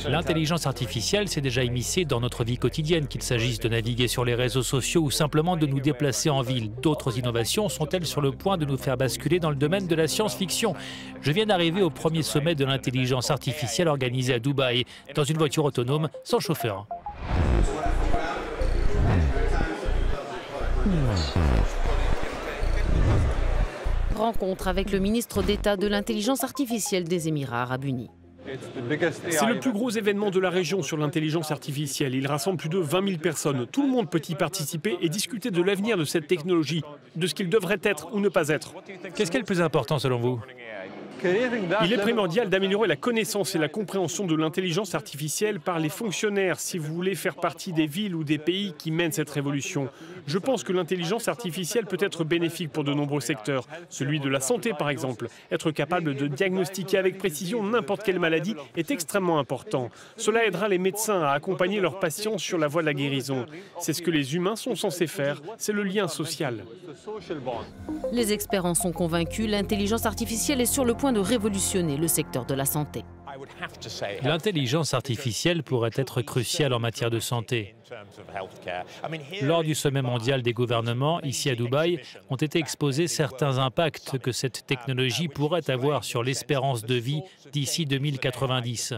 L'intelligence artificielle s'est déjà immiscée dans notre vie quotidienne, qu'il s'agisse de naviguer sur les réseaux sociaux ou simplement de nous déplacer en ville. D'autres innovations sont-elles sur le point de nous faire basculer dans le domaine de la science-fiction? Je viens d'arriver au premier sommet de l'intelligence artificielle organisé à Dubaï, dans une voiture autonome sans chauffeur. Rencontre avec le ministre d'État de l'intelligence artificielle des Émirats arabes unis. C'est le plus gros événement de la région sur l'intelligence artificielle. Il rassemble plus de 20 000 personnes. Tout le monde peut y participer et discuter de l'avenir de cette technologie, de ce qu'il devrait être ou ne pas être. Qu'est-ce qui est le plus important selon vous? Il est primordial d'améliorer la connaissance et la compréhension de l'intelligence artificielle par les fonctionnaires si vous voulez faire partie des villes ou des pays qui mènent cette révolution. Je pense que l'intelligence artificielle peut être bénéfique pour de nombreux secteurs, celui de la santé par exemple. Être capable de diagnostiquer avec précision n'importe quelle maladie est extrêmement important. Cela aidera les médecins à accompagner leurs patients sur la voie de la guérison. C'est ce que les humains sont censés faire, c'est le lien social. Les experts en sont convaincus, l'intelligence artificielle est sur le point de révolutionner le secteur de la santé. L'intelligence artificielle pourrait être cruciale en matière de santé. Lors du sommet mondial des gouvernements, ici à Dubaï, ont été exposés certains impacts que cette technologie pourrait avoir sur l'espérance de vie d'ici 2090.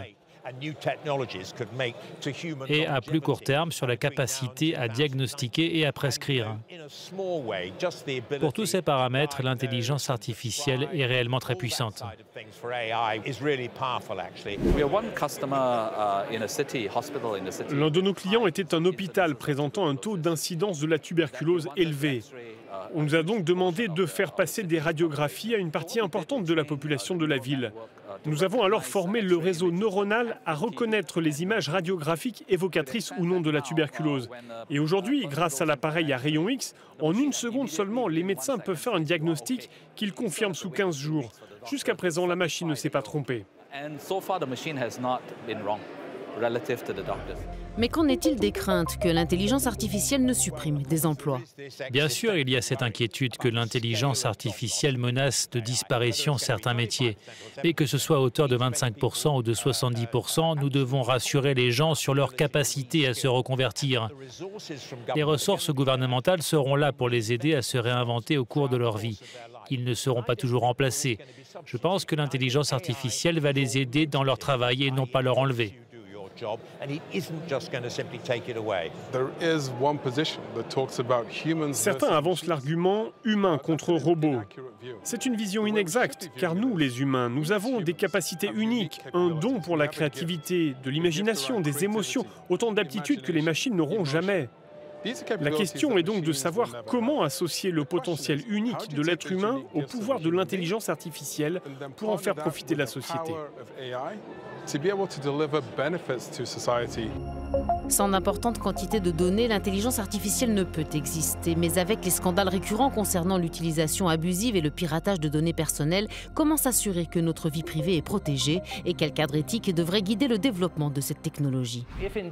Et à plus court terme sur la capacité à diagnostiquer et à prescrire. Pour tous ces paramètres, l'intelligence artificielle est réellement très puissante. L'un de nos clients était un hôpital présentant un taux d'incidence de la tuberculose élevé. On nous a donc demandé de faire passer des radiographies à une partie importante de la population de la ville. Nous avons alors formé le réseau neuronal à reconnaître les images radiographiques évocatrices ou non de la tuberculose. Et aujourd'hui, grâce à l'appareil à rayons X, en une seconde seulement, les médecins peuvent faire un diagnostic qu'ils confirment sous 15 jours. Jusqu'à présent, la machine ne s'est pas trompée. Mais qu'en est-il des craintes que l'intelligence artificielle ne supprime des emplois? Bien sûr, il y a cette inquiétude que l'intelligence artificielle menace de disparition certains métiers. Mais que ce soit à hauteur de 25% ou de 70%, nous devons rassurer les gens sur leur capacité à se reconvertir. Les ressources gouvernementales seront là pour les aider à se réinventer au cours de leur vie. Ils ne seront pas toujours remplacés. Je pense que l'intelligence artificielle va les aider dans leur travail et non pas leur enlever. Certains avancent l'argument humain contre robot. C'est une vision inexacte, car nous, les humains, nous avons des capacités uniques, un don pour la créativité, de l'imagination, des émotions, autant d'aptitudes que les machines n'auront jamais. La question est donc de savoir comment associer le potentiel unique de l'être humain au pouvoir de l'intelligence artificielle pour en faire profiter la société. Sans d'importantes quantités de données, l'intelligence artificielle ne peut exister. Mais avec les scandales récurrents concernant l'utilisation abusive et le piratage de données personnelles, comment s'assurer que notre vie privée est protégée et quel cadre éthique devrait guider le développement de cette technologie?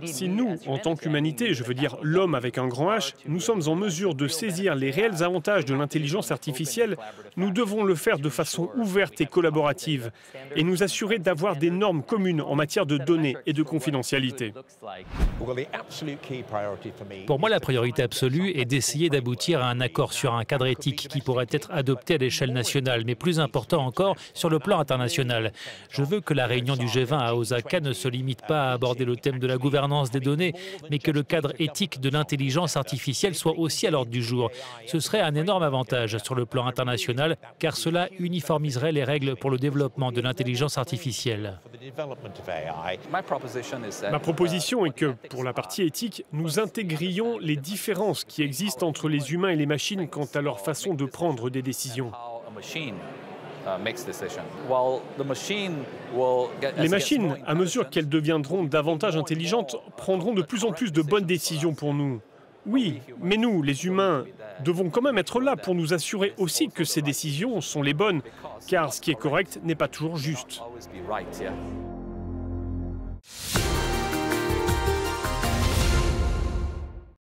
Si nous, en tant qu'humanité, je veux dire l'homme avec un grand H, nous sommes en mesure de saisir les réels avantages de l'intelligence artificielle, nous devons le faire de façon ouverte et collaborative et nous assurer d'avoir des normes communes en matière de données et de confidentialité. Pour moi, la priorité absolue est d'essayer d'aboutir à un accord sur un cadre éthique qui pourrait être adopté à l'échelle nationale, mais plus important encore, sur le plan international. Je veux que la réunion du G20 à Osaka ne se limite pas à aborder le thème de la gouvernance des données, mais que le cadre éthique de l'intelligence artificielle soit aussi à l'ordre du jour. Ce serait un énorme avantage sur le plan international, car cela uniformiserait les règles pour le développement de l'intelligence artificielle. Ma proposition est que, pour la partie éthique, nous intégrions les différences qui existent entre les humains et les machines quant à leur façon de prendre des décisions. Les machines, à mesure qu'elles deviendront davantage intelligentes, prendront de plus en plus de bonnes décisions pour nous. Oui, mais nous, les humains, devons quand même être là pour nous assurer aussi que ces décisions sont les bonnes, car ce qui est correct n'est pas toujours juste.